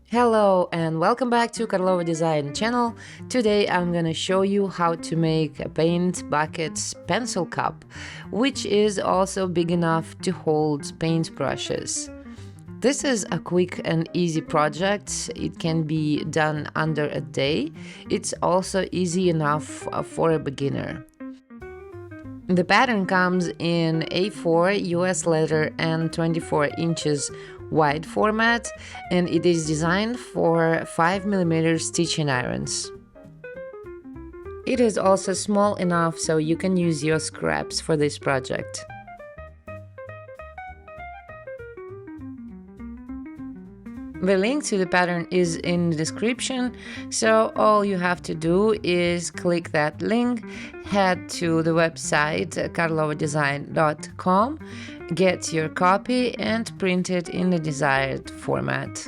Hello and welcome back to Karlova Design channel. Today I'm gonna show you how to make a paint bucket's pencil cup, which is also big enough to hold paint brushes. This is a quick and easy project. It can be done under a day. It's also easy enough for a beginner. The pattern comes in A4 US leather and 24 inches wide format, and it is designed for 5mm stitching irons. It is also small enough so you can use your scraps for this project. The link to the pattern is in the description, so all you have to do is click that link, head to the website karlovadesign.com, get your copy and print it in the desired format.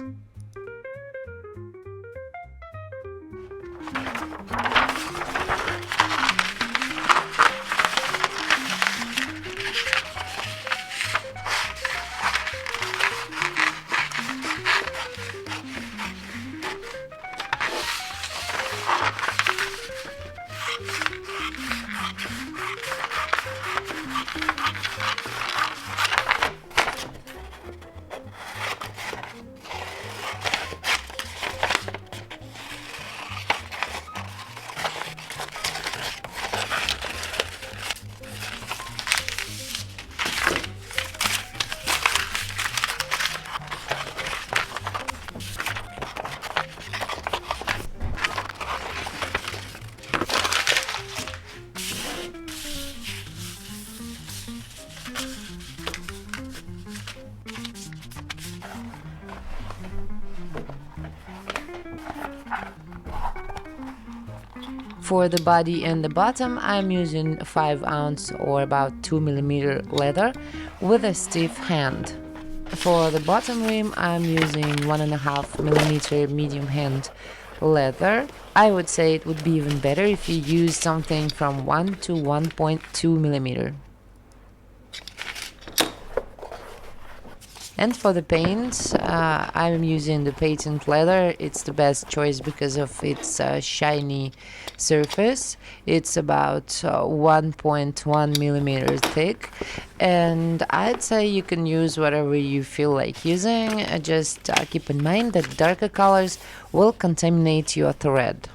For the body and the bottom, I'm using 5-ounce or about 2mm leather with a stiff hand. For the bottom rim, I'm using 1.5mm medium hand leather. I would say it would be even better if you use something from 1 to 1.2mm. And for the paint, I'm using the patent leather. It's the best choice because of its shiny surface. It's about 1.1mm thick, and I'd say you can use whatever you feel like using. Just keep in mind that darker colors will contaminate your thread.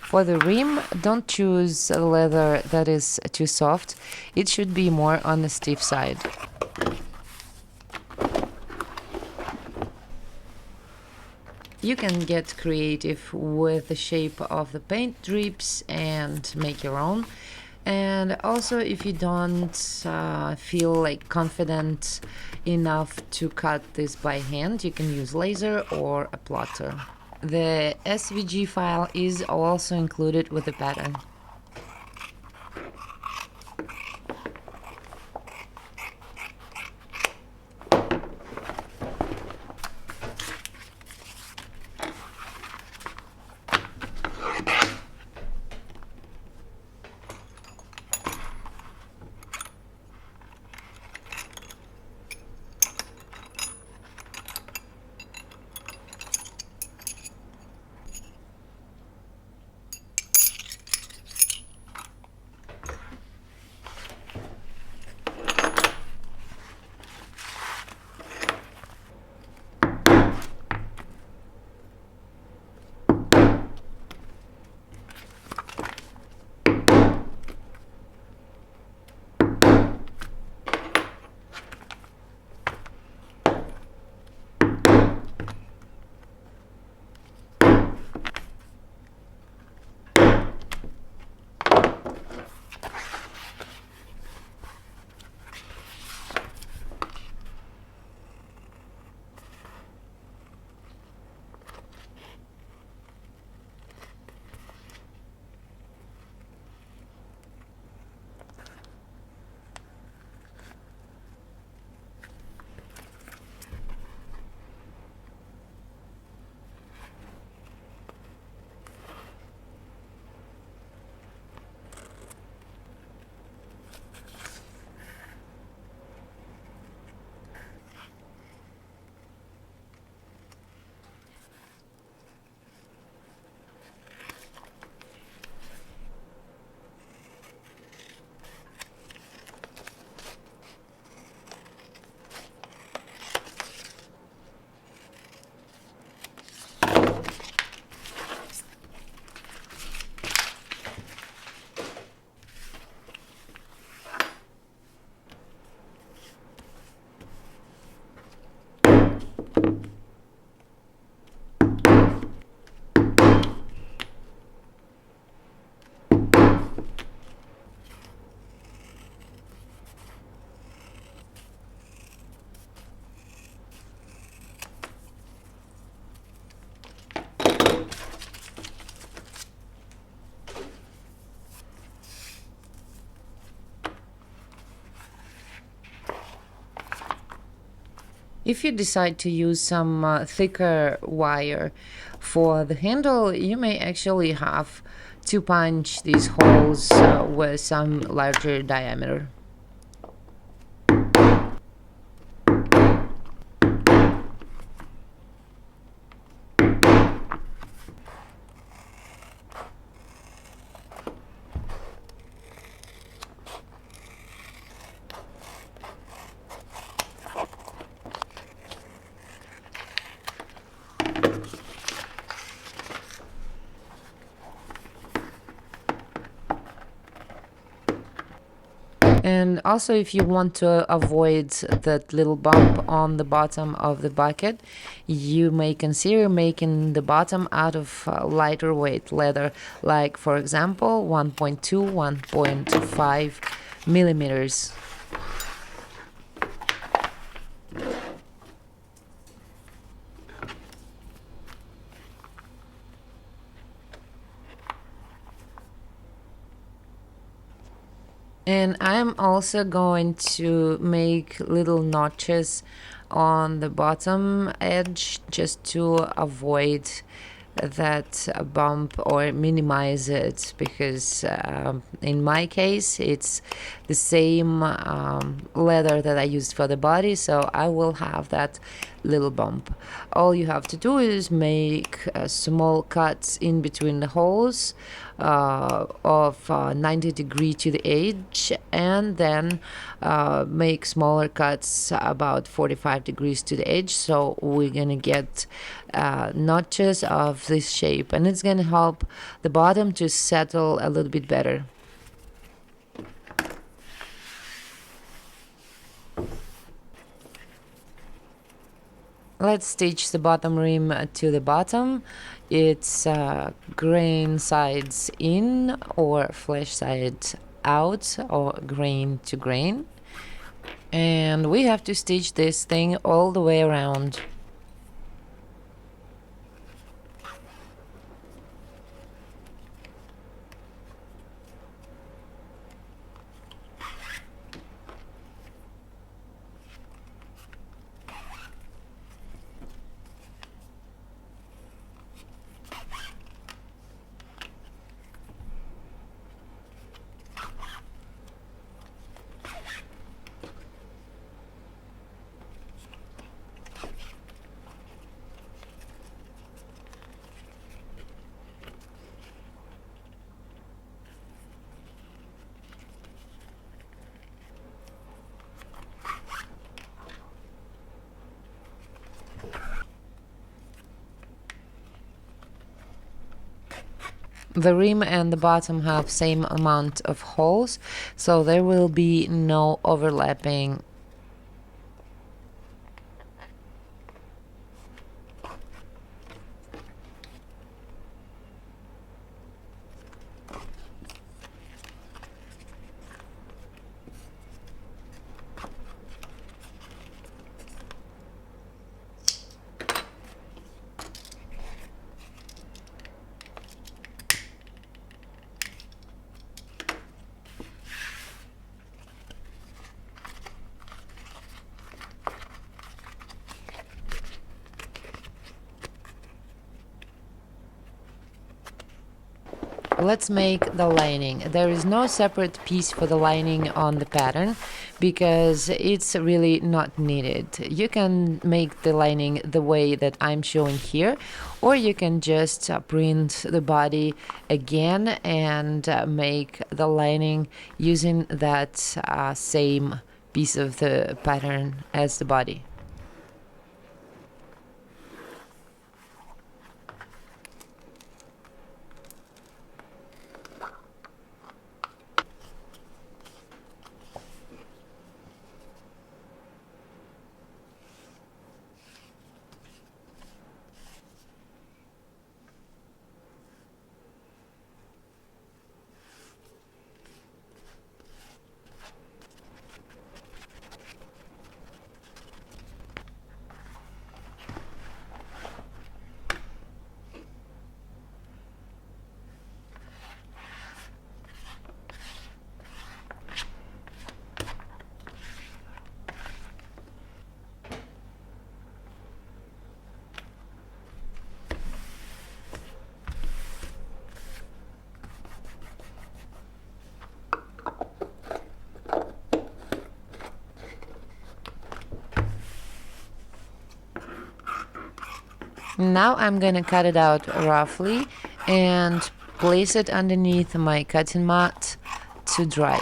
For the rim, don't choose a leather that is too soft. It should be more on the stiff side. You can get creative with the shape of the paint drips and make your own. And also, if you don't feel like confident enough to cut this by hand, you can use laser or a plotter. The SVG file is also included with the pattern. If you decide to use some thicker wire for the handle, you may actually have to punch these holes with some larger diameter. And also, if you want to avoid that little bump on the bottom of the bucket, you may consider making the bottom out of lighter weight leather, like for example 1.2, 1.5 millimeters. And I'm also going to make little notches on the bottom edge just to avoid that bump or minimize it, because in my case it's the same leather that I used for the body, so I will have that little bump. All you have to do is make small cuts in between the holes of 90 degrees to the edge, and then make smaller cuts about 45 degrees to the edge, so we're gonna get notches of this shape, and it's gonna help the bottom to settle a little bit better. Let's stitch the bottom rim to the bottom. It's grain sides in or flesh sides out, or grain to grain. And we have to stitch this thing all the way around. The rim and the bottom have same amount of holes, so there will be no overlapping. Let's make the lining. There is no separate piece for the lining on the pattern because it's really not needed. You can make the lining the way that I'm showing here, or you can just print the body again and make the lining using that same piece of the pattern as the body. Now I'm gonna cut it out roughly and place it underneath my cutting mat to dry.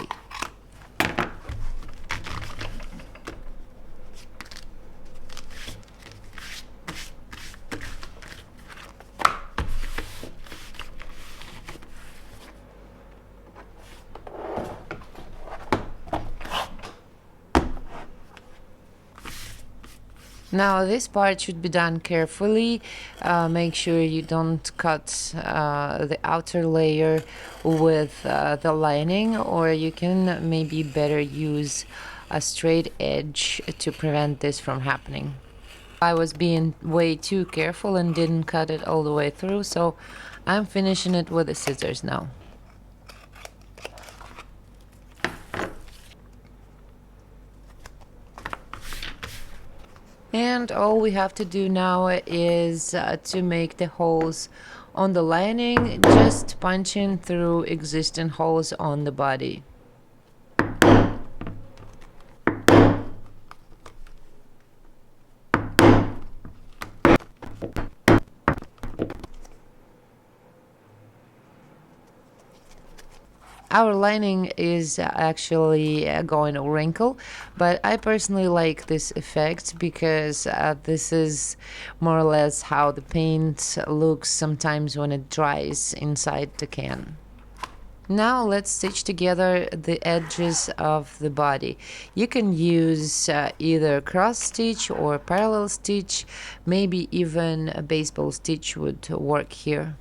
Now this part should be done carefully. Make sure you don't cut the outer layer with the lining, or you can maybe better use a straight edge to prevent this from happening. I was being way too careful and didn't cut it all the way through, so I'm finishing it with the scissors now. And all we have to do now is to make the holes on the lining, just punching through existing holes on the body. Our lining is actually going to wrinkle, but I personally like this effect because this is more or less how the paint looks sometimes when it dries inside the can. Now let's stitch together the edges of the body. You can use either cross stitch or parallel stitch, maybe even a baseball stitch would work here.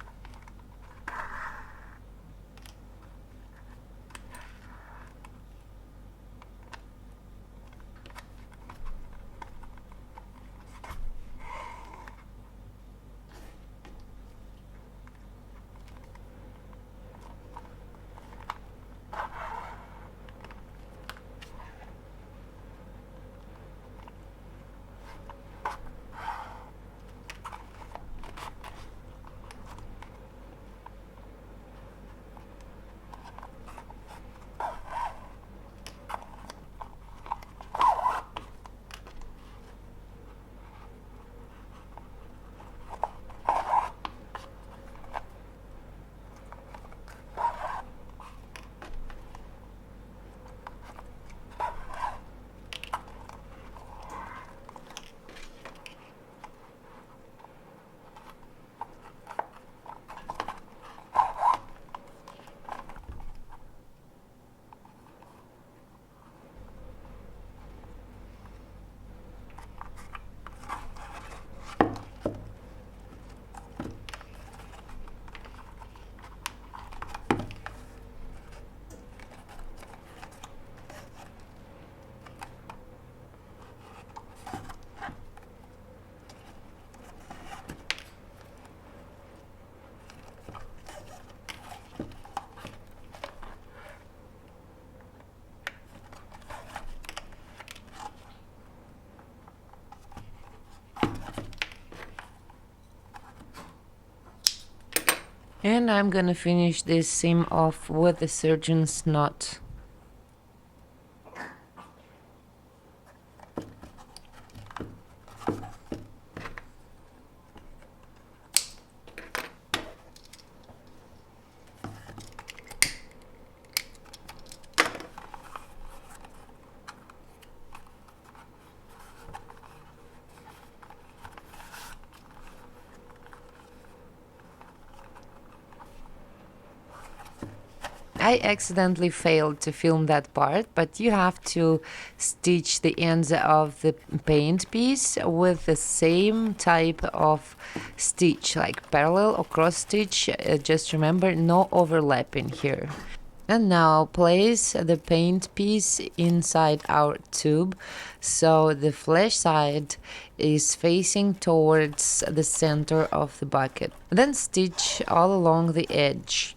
And I'm gonna finish this seam off with the surgeon's knot. I accidentally failed to film that part, but you have to stitch the ends of the paint piece with the same type of stitch, like parallel or cross stitch. Just remember, no overlapping here. And now place the paint piece inside our tube so the flash side is facing towards the center of the bucket. Then stitch all along the edge.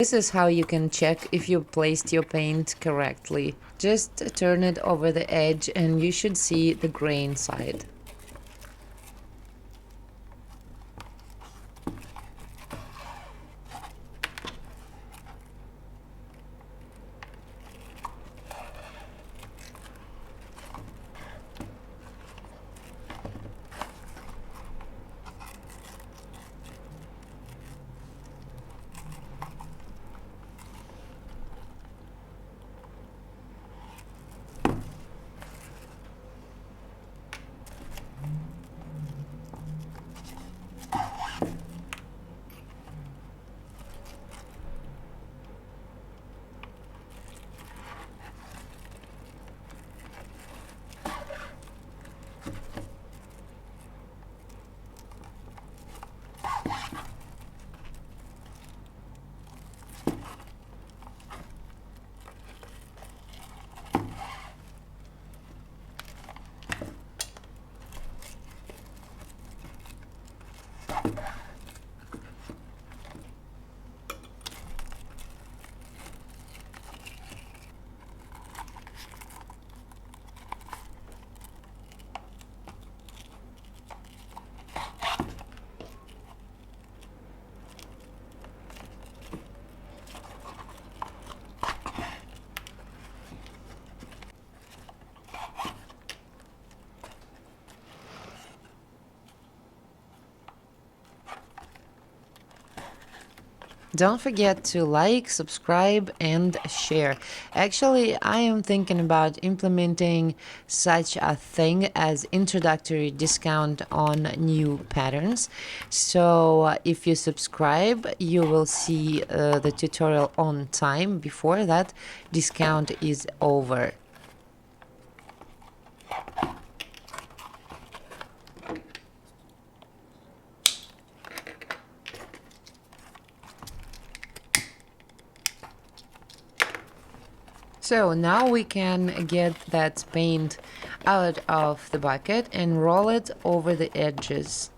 This is how you can check if you placed your paint correctly. Just turn it over the edge and you should see the grain side. Don't forget to like, subscribe, and share. Actually, I am thinking about implementing such a thing as introductory discount on new patterns. So if you subscribe, you will see the tutorial on time before that discount is over. So now we can get that paint out of the bucket and roll it over the edges.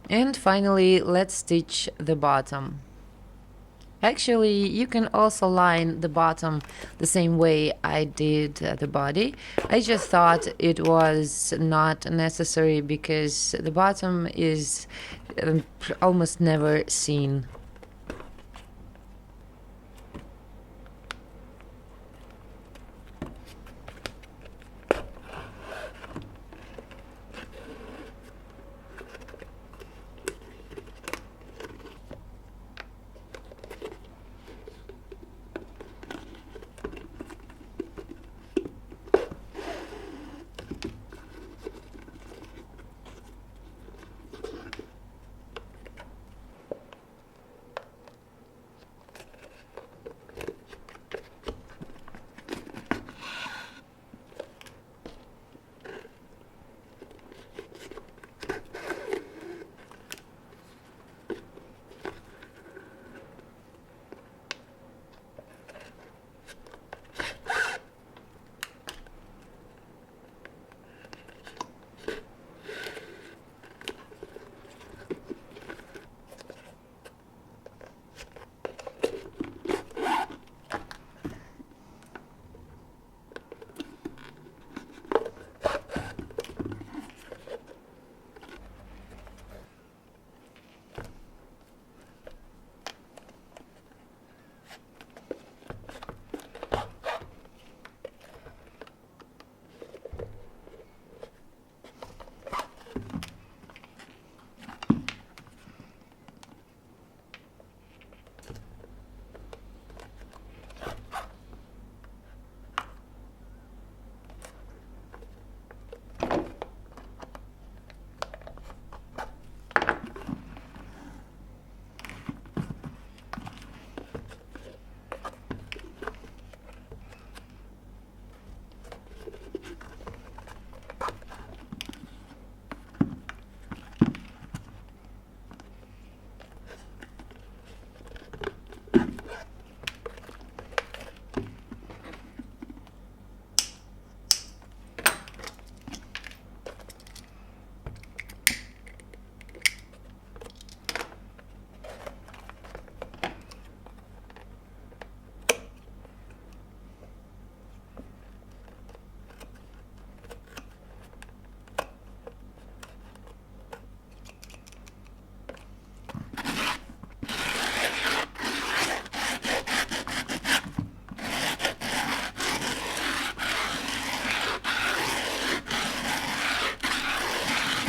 And finally, let's stitch the bottom. Actually, you can also line the bottom the same way I did the body. I just thought it was not necessary because the bottom is almost never seen.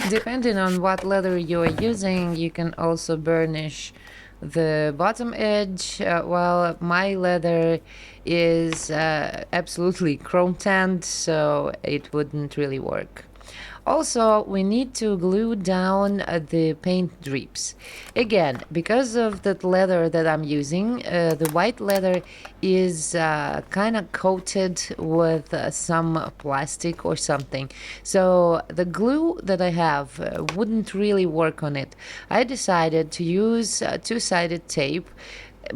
Depending on what leather you are using, you can also burnish the bottom edge. Well, my leather is absolutely chrome tanned, so it wouldn't really work. Also, we need to glue down the paint drips. Again, because of that leather that I'm using, the white leather is kind of coated with some plastic or something. So the glue that I have wouldn't really work on it. I decided to use two-sided tape.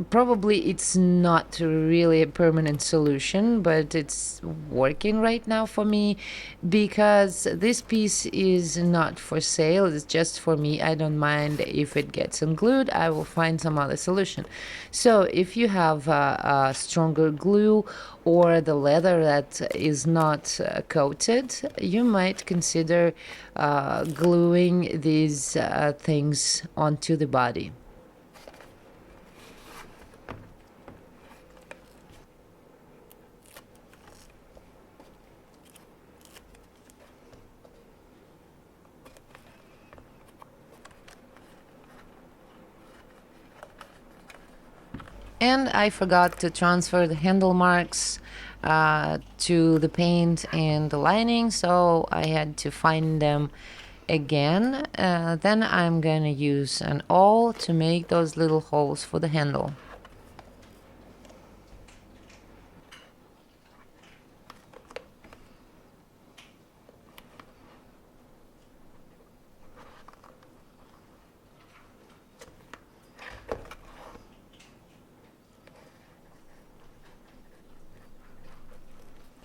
Probably it's not really a permanent solution, but it's working right now for me because this piece is not for sale. It's just for me. I don't mind if it gets unglued. I will find some other solution. So if you have a stronger glue or the leather that is not coated, you might consider gluing these things onto the body. And I forgot to transfer the handle marks to the paint and the lining, so I had to find them again. Then I'm gonna use an awl to make those little holes for the handle.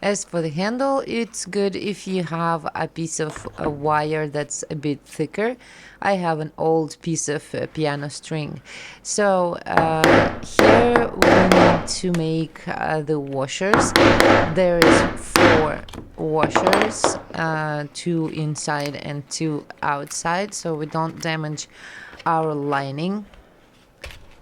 As for the handle, it's good if you have a piece of a wire that's a bit thicker. I have an old piece of piano string. So here we need to make the washers. There is 4 washers, 2 inside and 2 outside, so we don't damage our lining.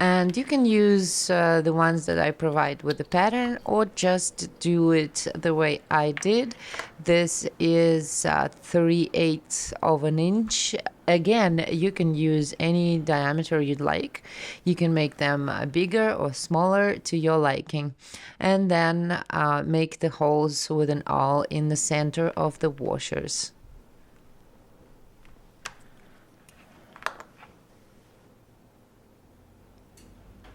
And you can use the ones that I provide with the pattern or just do it the way I did. This is 3/8 of an inch. Again, you can use any diameter you'd like. You can make them bigger or smaller to your liking. And then make the holes with an awl in the center of the washers.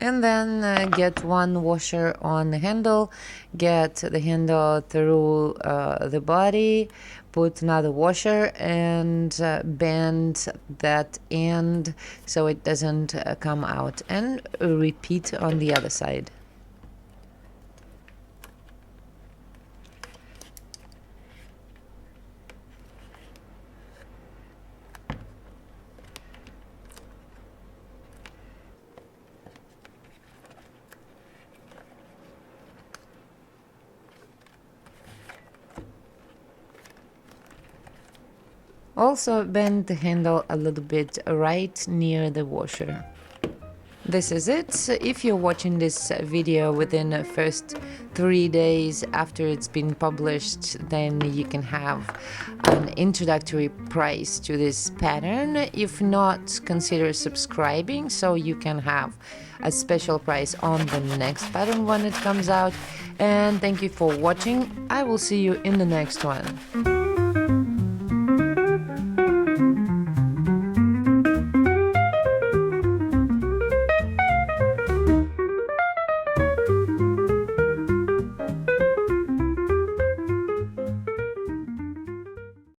And then get one washer on the handle, get the handle through the body, put another washer and bend that end so it doesn't come out, and repeat on the other side. Also bend the handle a little bit right near the washer. This is it. If you're watching this video within the first 3 days after it's been published, then you can have an introductory price to this pattern. If not, consider subscribing so you can have a special price on the next pattern when it comes out. And thank you for watching. I will see you in the next one.